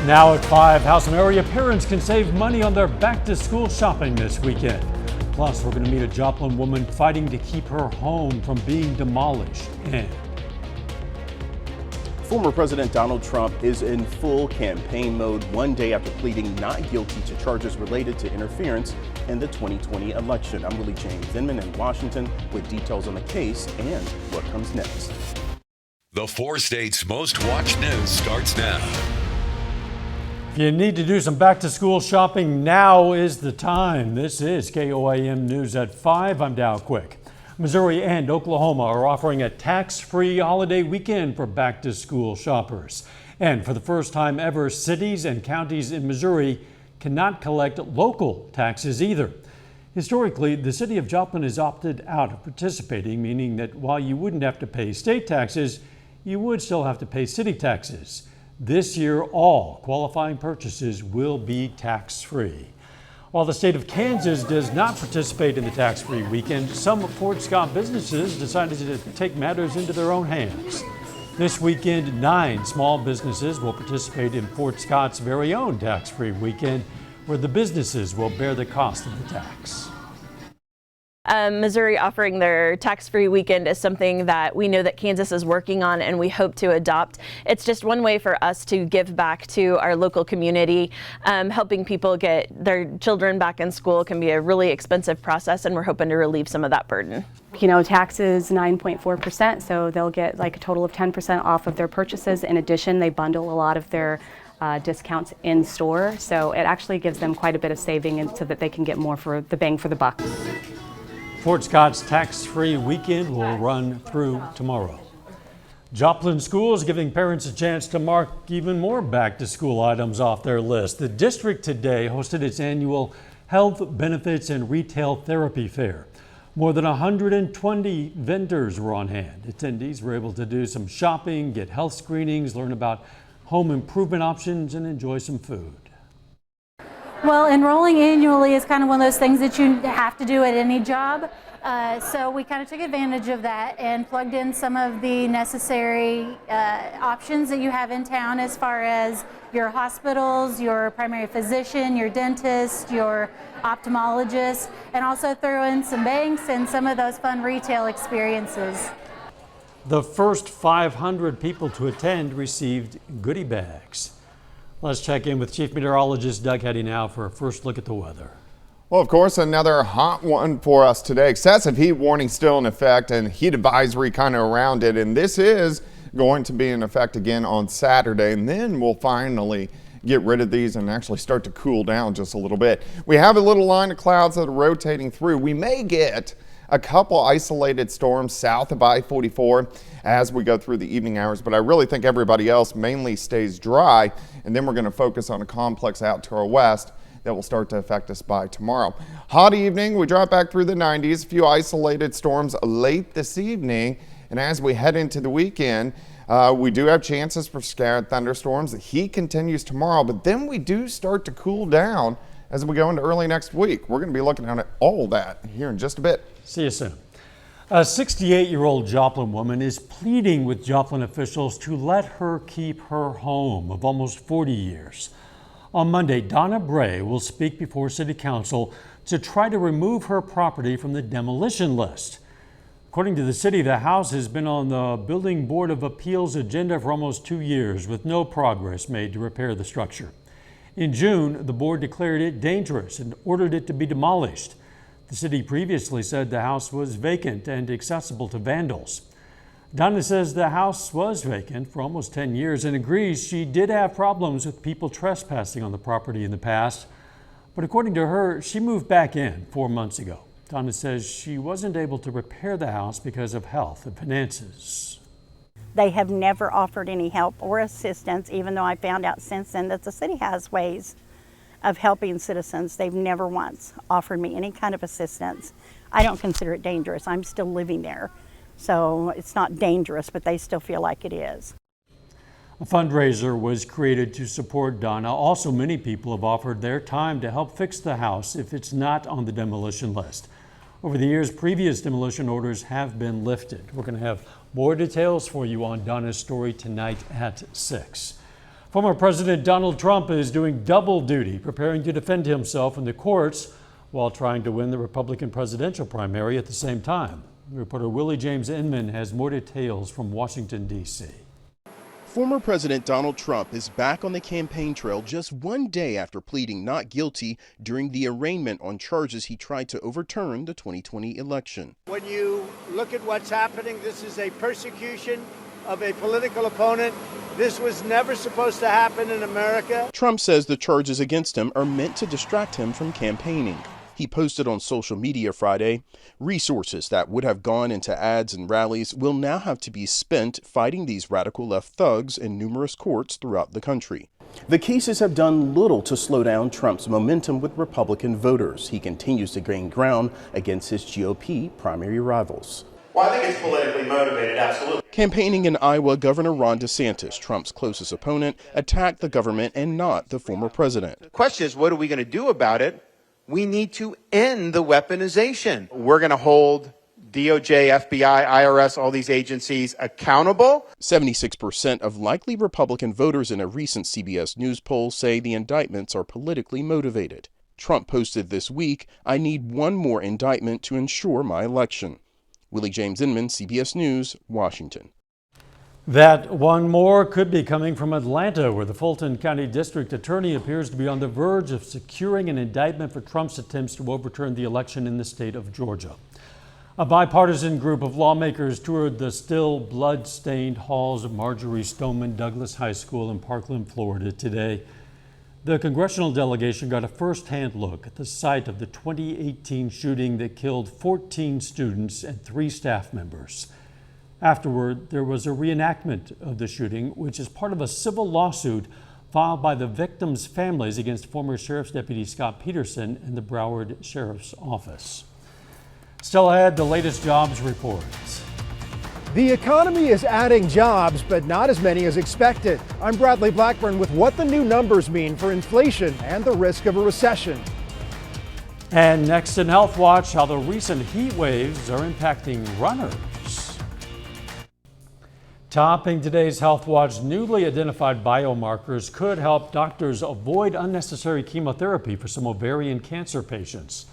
Now at 5, how some area parents can save money on their back-to-school shopping this weekend. Plus, we're going to meet a Joplin woman fighting to keep her home from being demolished. And former President Donald Trump is in full campaign mode 1 day after pleading not guilty to charges related to interference in the 2020 election. I'm Willie James Inman in Washington with details on the case and what comes next. The 4 states' most watched news starts now. if you need to do some back-to-school shopping, now is the time. This is KOAM News at 5. I'm Dow Quick. Missouri and Oklahoma are offering a tax-free holiday weekend for back-to-school shoppers. And for the first time ever, cities and counties in Missouri cannot collect local taxes either. Historically, the city of Joplin has opted out of participating, meaning that while you wouldn't have to pay state taxes, you would still have to pay city taxes. This year, all qualifying purchases will be tax-free. While the state of Kansas does not participate in the tax-free weekend, some Fort Scott businesses decided to take matters into their own hands. This weekend, 9 small businesses will participate in Fort Scott's very own tax-free weekend, where the businesses will bear the cost of the tax. Missouri offering their tax-free weekend is something that we know that Kansas is working on and we hope to adopt. It's just one way for us to give back to our local community. Helping people get their children back in school can be a really expensive process, and we're hoping to relieve some of that burden. You know, tax is 9.4%, so they'll get like a total of 10% off of their purchases. In addition, they bundle a lot of their discounts in store, so it actually gives them quite a bit of saving, and so that they can get more for the bang for the buck. Fort Scott's tax-free weekend will run through tomorrow. Joplin schools giving parents a chance to mark even more back-to-school items off their list. The district today hosted its annual Health, Benefits, and Retail Therapy Fair. More than 120 vendors were on hand. Attendees were able to do some shopping, get health screenings, learn about home improvement options, and enjoy some food. Well, enrolling annually is kind of one of those things that you have to do at any job. So we kind of took advantage of that and plugged in some of the necessary options that you have in town, as far as your hospitals, your primary physician, your dentist, your ophthalmologist, and also throw in some banks and some of those fun retail experiences. The first 500 people to attend received goodie bags. Let's check in with Chief Meteorologist Doug Heddy now for a first look at the weather. Well, of course, another hot one for us today. Excessive heat warning still in effect and heat advisory kind of around it. And this is going to be in effect again on Saturday. And then we'll finally get rid of these and actually start to cool down just a little bit. We have a little line of clouds that are rotating through. We may get a couple isolated storms south of I-44 as we go through the evening hours, but I really think everybody else mainly stays dry, and then we're going to focus on a complex out to our west that will start to affect us by tomorrow. Hot evening, we drop back through the 90s, a few isolated storms late this evening, and as we head into the weekend, we do have chances for scattered thunderstorms. The heat continues tomorrow, but then we do start to cool down as we go into early next week. We're going to be looking at all that here in just a bit. See you soon. A 68-year-old Joplin woman is pleading with Joplin officials to let her keep her home of almost 40 years. On Monday, Donna Bray will speak before City Council to try to remove her property from the demolition list. According to the city, the house has been on the Building Board of Appeals agenda for almost 2 years, with no progress made to repair the structure. In June, the board declared it dangerous and ordered it to be demolished. The city previously said the house was vacant and accessible to vandals. Donna says the house was vacant for almost 10 years and agrees she did have problems with people trespassing on the property in the past. But according to her, she moved back in 4 months ago. Donna says she wasn't able to repair the house because of health and finances. They have never offered any help or assistance, even though I found out since then that the city has ways of helping citizens. They've never once offered me any kind of assistance. I don't consider it dangerous. I'm still living there. So it's not dangerous, but they still feel like it is. A fundraiser was created to support Donna. Also, many people have offered their time to help fix the house if it's not on the demolition list. Over the years, previous demolition orders have been lifted. We're going to have more details for you on Donna's story tonight at 6. Former President Donald Trump is doing double duty, preparing to defend himself in the courts while trying to win the Republican presidential primary at the same time. Reporter Willie James Inman has more details from Washington, D.C. Former President Donald Trump is back on the campaign trail just one day after pleading not guilty during the arraignment on charges he tried to overturn the 2020 election. When you look at what's happening, this is a persecution of a political opponent. This was never supposed to happen in America. Trump says the charges against him are meant to distract him from campaigning. He posted on social media Friday, resources that would have gone into ads and rallies will now have to be spent fighting these radical left thugs in numerous courts throughout the country. The cases have done little to slow down Trump's momentum with Republican voters. He continues to gain ground against his GOP primary rivals. Well, I think it's politically motivated, absolutely. Campaigning in Iowa, Governor Ron DeSantis, Trump's closest opponent, attacked the government and not the former president. The question is, what are we going to do about it? We need to end the weaponization. We're going to hold DOJ, FBI, IRS, all these agencies accountable. 76% of likely Republican voters in a recent CBS News poll say the indictments are politically motivated. Trump posted this week, "I need one more indictment to ensure my election." Willie James Inman, CBS News, Washington. That one more could be coming from Atlanta, where the Fulton County District Attorney appears to be on the verge of securing an indictment for Trump's attempts to overturn the election in the state of Georgia. A bipartisan group of lawmakers toured the still blood-stained halls of Marjorie Stoneman Douglas High School in Parkland, Florida today. The congressional delegation got a first-hand look at the site of the 2018 shooting that killed 14 students and 3 staff members. Afterward, there was a reenactment of the shooting, which is part of a civil lawsuit filed by the victims' families against former Sheriff's Deputy Scott Peterson and the Broward Sheriff's Office. Still ahead, the latest jobs reports. The economy is adding jobs, but not as many as expected. I'm Bradley Blackburn with what the new numbers mean for inflation and the risk of a recession. And next in Health Watch, how the recent heat waves are impacting runners. Topping today's Health Watch, newly identified biomarkers could help doctors avoid unnecessary chemotherapy for some ovarian cancer patients.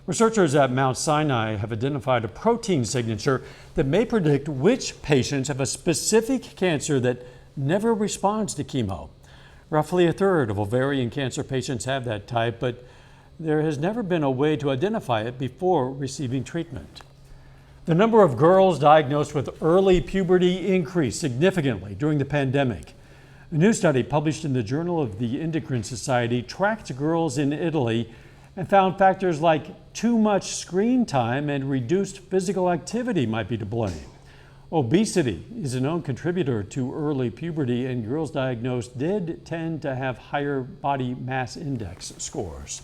Researchers at Mount Sinai have identified a protein signature that may predict which patients have a specific cancer that never responds to chemo. Roughly a third of ovarian cancer patients have that type, but there has never been a way to identify it before receiving treatment. The number of girls diagnosed with early puberty increased significantly during the pandemic. A new study published in the Journal of the Endocrine Society tracked girls in Italy and found factors like too much screen time and reduced physical activity might be to blame. Obesity is a known contributor to early puberty, and girls diagnosed did tend to have higher body mass index scores.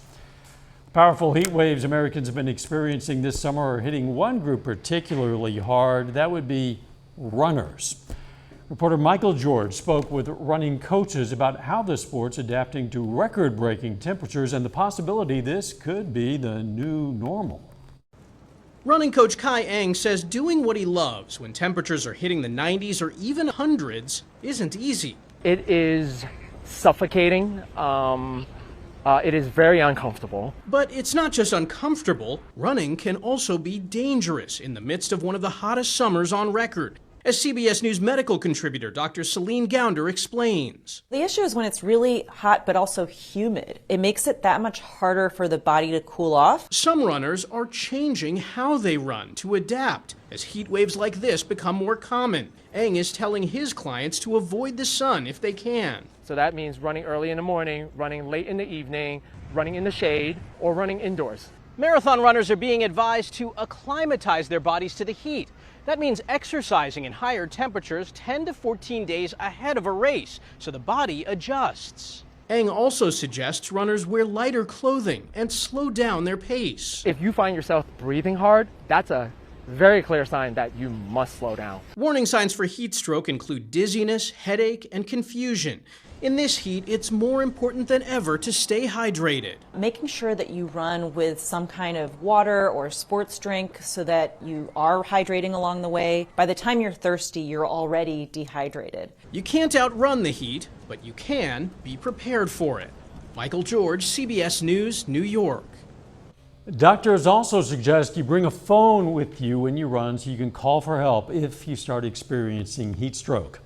Powerful heat waves Americans have been experiencing this summer are hitting one group particularly hard. That would be runners. Reporter Michael George spoke with running coaches about how the sport's adapting to record-breaking temperatures and the possibility this could be the new normal. Running coach Kai Eng says doing what he loves when temperatures are hitting the 90s or even hundreds isn't easy. It is suffocating. It is very uncomfortable. But it's not just uncomfortable. Running can also be dangerous in the midst of one of the hottest summers on record. As CBS News medical contributor Dr. Celine Gounder explains. The issue is when it's really hot but also humid. It makes it that much harder for the body to cool off. Some runners are changing how they run to adapt as heat waves like this become more common. Eng is telling his clients to avoid the sun if they can. So that means running early in the morning, running late in the evening, running in the shade, or running indoors. Marathon runners are being advised to acclimatize their bodies to the heat. That means exercising in higher temperatures 10 to 14 days ahead of a race, so the body adjusts. Eng also suggests runners wear lighter clothing and slow down their pace. If you find yourself breathing hard, that's a very clear sign that you must slow down. Warning signs for heat stroke include dizziness, headache, and confusion. In this heat, it's more important than ever to stay hydrated. Making sure that you run with some kind of water or sports drink so that you are hydrating along the way. By the time you're thirsty, you're already dehydrated. You can't outrun the heat, but you can be prepared for it. Michael George, CBS News, New York. Doctors also suggest you bring a phone with you when you run so you can call for help if you start experiencing heat stroke.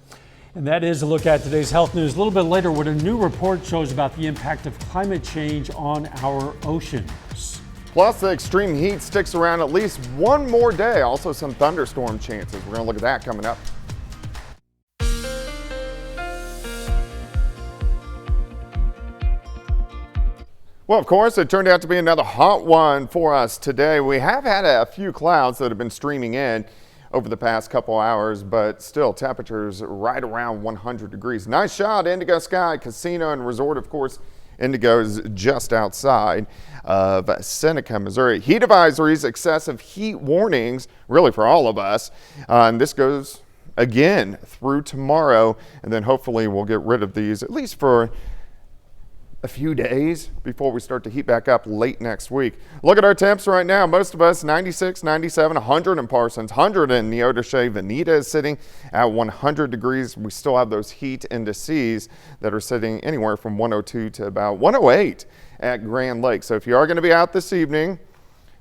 And that is a look at today's health news. A little bit later, what a new report shows about the impact of climate change on our oceans. Plus, the extreme heat sticks around at least one more day. Also, some thunderstorm chances. We're going to look at that coming up. Well, of course, it turned out to be another hot one for us today. We have had a few clouds that have been streaming in over the past couple hours, but still temperatures right around 100 degrees. Nice shot, Indigo Sky Casino and Resort. Of course, Indigo is just outside of Seneca, Missouri. Heat advisories, excessive heat warnings, really for all of us. And this goes again through tomorrow, and then hopefully we'll get rid of these at least for a few days before we start to heat back up late next week. Look at our temps right now. Most of us 96, 97, 100 in Parsons, 100 in Neodesha. Veneta is sitting at 100 degrees. We still have those heat indices that are sitting anywhere from 102 to about 108 at Grand Lake. So if you are going to be out this evening,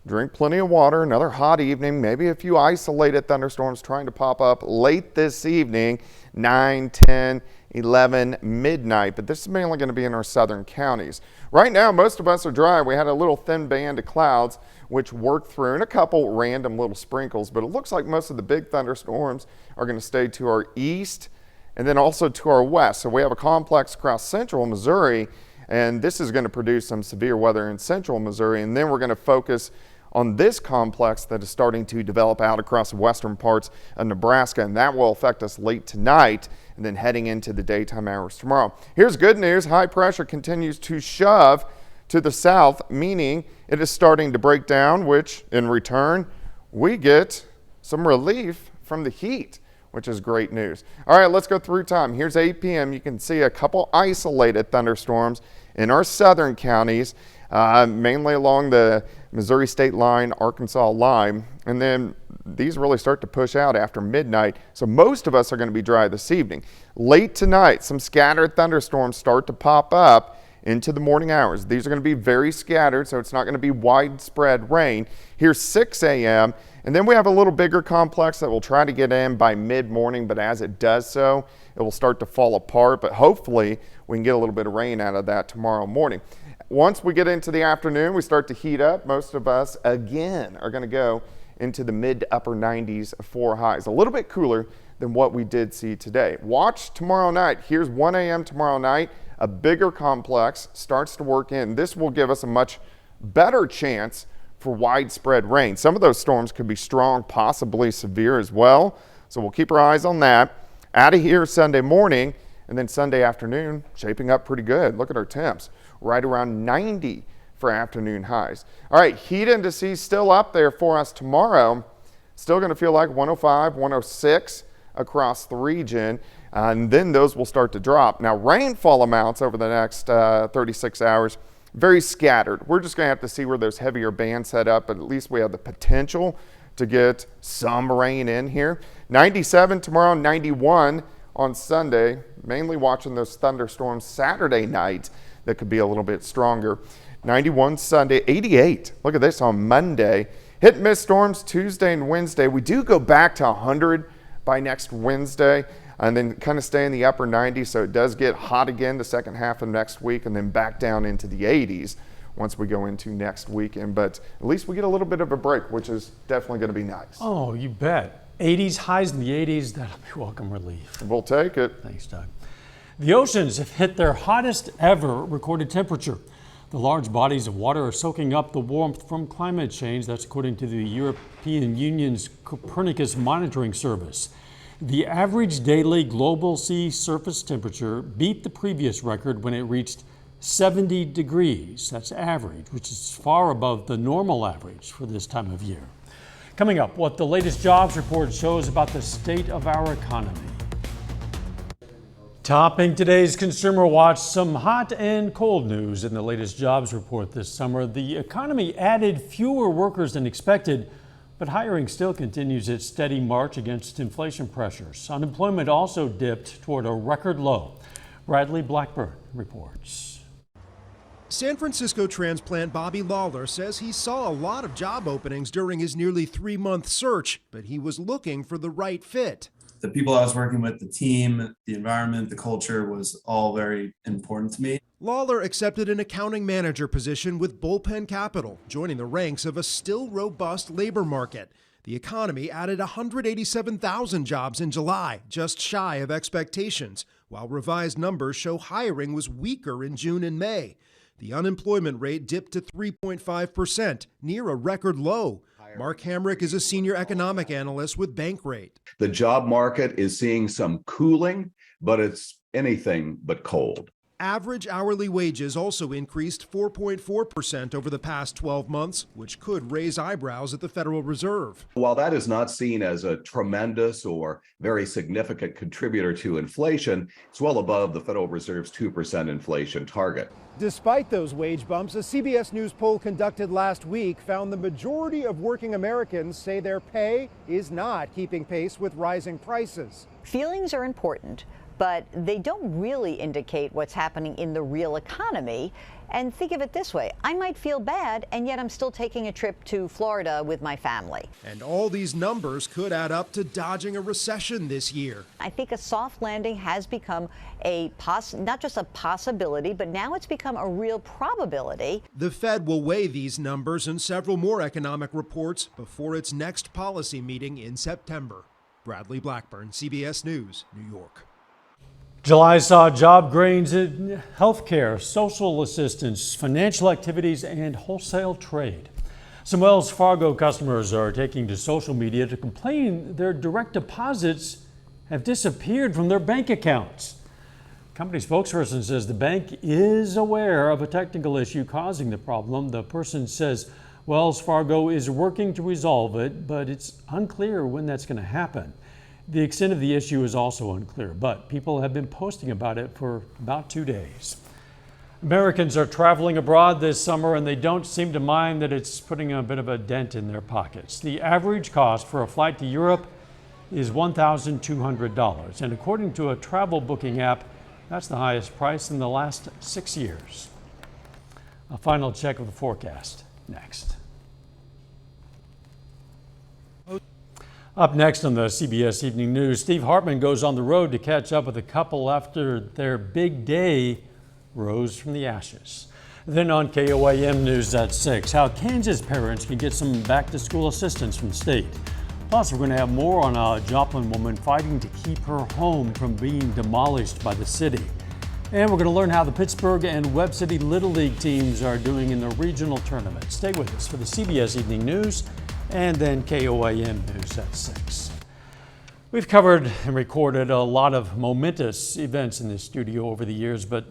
drink plenty of water. Another hot evening, maybe a few isolated thunderstorms trying to pop up late this evening, 9, 10, 11, midnight, but this is mainly going to be in our southern counties. Right now, most of us are dry. We had a little thin band of clouds which worked through and a couple random little sprinkles, but it looks like most of the big thunderstorms are going to stay to our east and then also to our west. So we have a complex across central Missouri, and this is going to produce some severe weather in central Missouri, and then we're going to focus on this complex that is starting to develop out across the western parts of Nebraska, and that will affect us late tonight and then heading into the daytime hours tomorrow. Here's good news. High pressure continues to shove to the south, meaning it is starting to break down, which in return, we get some relief from the heat, which is great news. All right, let's go through time. Here's 8 p.m. You can see a couple isolated thunderstorms in our southern counties, mainly along the Missouri state line, Arkansas line, and then these really start to push out after midnight. So most of us are going to be dry this evening. Late tonight, some scattered thunderstorms start to pop up into the morning hours. These are going to be very scattered, so it's not going to be widespread rain. Here's 6 a.m. and then we have a little bigger complex that will try to get in by mid-morning, but as it does so, it will start to fall apart, but hopefully we can get a little bit of rain out of that tomorrow morning. Once we get into the afternoon, we start to heat up. Most of us, again, are going to go into the mid to upper 90s for highs. A little bit cooler than what we did see today. Watch tomorrow night. Here's 1 a.m. tomorrow night. A bigger complex starts to work in. This will give us a much better chance for widespread rain. Some of those storms could be strong, possibly severe as well. So we'll keep our eyes on that. Out of here Sunday morning, and then Sunday afternoon, shaping up pretty good. Look at our temps, right around 90 for afternoon highs. All right, heat indices still up there for us tomorrow. Still going to feel like 105, 106 across the region, and then those will start to drop. Now, rainfall amounts over the next 36 hours, very scattered. We're just going to have to see where those heavier bands set up, but at least we have the potential to get some rain in here. 97 tomorrow, 91 on Sunday, mainly watching those thunderstorms Saturday night that could be a little bit stronger. 91 Sunday, 88. Look at this on Monday. Hit and miss storms Tuesday and Wednesday. We do go back to 100 by next Wednesday and then kind of stay in the upper 90s. So it does get hot again the second half of next week and then back down into the 80s once we go into next weekend. But at least we get a little bit of a break, which is definitely going to be nice. Oh, you bet. 80s, highs in the 80s, that'll be welcome relief. We'll take it. Thanks, Doug. The oceans have hit their hottest ever recorded temperature. The large bodies of water are soaking up the warmth from climate change. That's according to the European Union's Copernicus Monitoring Service. The average daily global sea surface temperature beat the previous record when it reached 70 degrees. That's average, which is far above the normal average for this time of year. Coming up, what the latest jobs report shows about the state of our economy. Topping today's Consumer Watch, some hot and cold news in the latest jobs report this summer. The economy added fewer workers than expected, but hiring still continues its steady march against inflation pressures. Unemployment also dipped toward a record low. Bradley Blackburn reports. San Francisco transplant Bobby Lawler says he saw a lot of job openings during his nearly 3-month search, but he was looking for the right fit. The people I was working with, the team, the environment, the culture was all very important to me. Lawler accepted an accounting manager position with Bullpen Capital, joining the ranks of a still robust labor market. The economy added 187,000 jobs in July, just shy of expectations, while revised numbers show hiring was weaker in June and May. The unemployment rate dipped to 3.5%, near a record low. Mark Hamrick is a senior economic analyst with Bankrate. The job market is seeing some cooling, but it's anything but cold. Average hourly wages also increased 4.4% over the past 12 months, which could raise eyebrows at the Federal Reserve. While that is not seen as a tremendous or very significant contributor to inflation, it's well above the Federal Reserve's 2% inflation target. Despite those wage bumps, a CBS News poll conducted last week found the majority of working Americans say their pay is not keeping pace with rising prices. Feelings are important, but they don't really indicate what's happening in the real economy. And think of it this way, I might feel bad, and yet I'm still taking a trip to Florida with my family. And all these numbers could add up to dodging a recession this year. I think a soft landing has become not just a possibility, but now it's become a real probability. The Fed will weigh these numbers and several more economic reports before its next policy meeting in September. Bradley Blackburn, CBS News, New York. July saw job gains in healthcare, social assistance, financial activities, and wholesale trade. Some Wells Fargo customers are taking to social media to complain their direct deposits have disappeared from their bank accounts. Company spokesperson says the bank is aware of a technical issue causing the problem. The person says Wells Fargo is working to resolve it, but it's unclear when that's going to happen. The extent of the issue is also unclear, but people have been posting about it for about 2 days. Americans are traveling abroad this summer, and they don't seem to mind that it's putting a bit of a dent in their pockets. The average cost for a flight to Europe is $1,200, and according to a travel booking app, that's the highest price in the last 6 years. A final check of the forecast next. Up next on the CBS Evening News, Steve Hartman goes on the road to catch up with a couple after their big day rose from the ashes. Then on KOAM News at 6, how Kansas parents can get some back-to-school assistance from the state. Plus, we're going to have more on a Joplin woman fighting to keep her home from being demolished by the city. And we're going to learn how the Pittsburgh and Webb City Little League teams are doing in the regional tournament. Stay with us for the CBS Evening News and then KOAM News at 6. We've covered and recorded a lot of momentous events in this studio over the years, but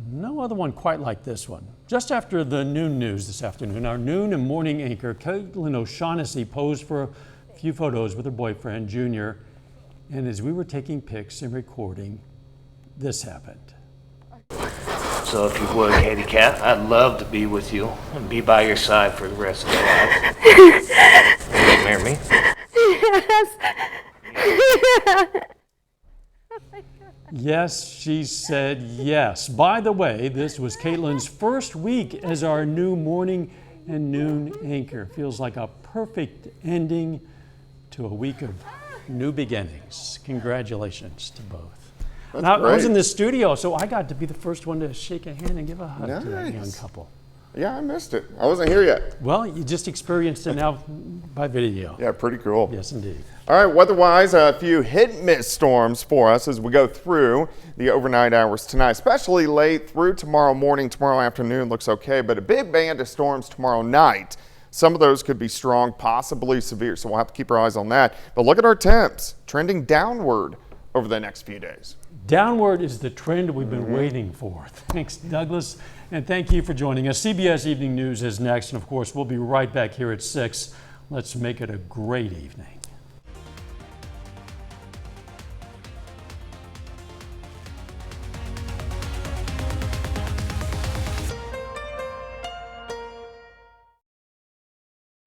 no other one quite like this one. Just after the noon news this afternoon, our noon and morning anchor, Caitlin O'Shaughnessy, posed for a few photos with her boyfriend, Junior, and as we were taking pics and recording, this happened. So if you would, Katie Cat, I'd love to be with you and be by your side for the rest of your life. Will you marry me? Yes, she said yes. By the way, this was Caitlin's first week as our new morning and noon anchor. Feels like a perfect ending to a week of new beginnings. Congratulations to both. Now, I was in the studio, so I got to be the first one to shake a hand and give a hug to that young couple. Yeah, I missed it. I wasn't here yet. Well, you just experienced it now by video. Yeah, pretty cool. Yes, indeed. All right, weather-wise, a few hit-and-miss storms for us as we go through the overnight hours tonight, especially late through tomorrow morning. Tomorrow afternoon looks okay, but a big band of storms tomorrow night. Some of those could be strong, possibly severe, so we'll have to keep our eyes on that. But look at our temps trending downward over the next few days. Downward is the trend we've been waiting for. Thanks, Douglas, and thank you for joining us. CBS Evening News is next, and of course, we'll be right back here at 6. Let's make it a great evening.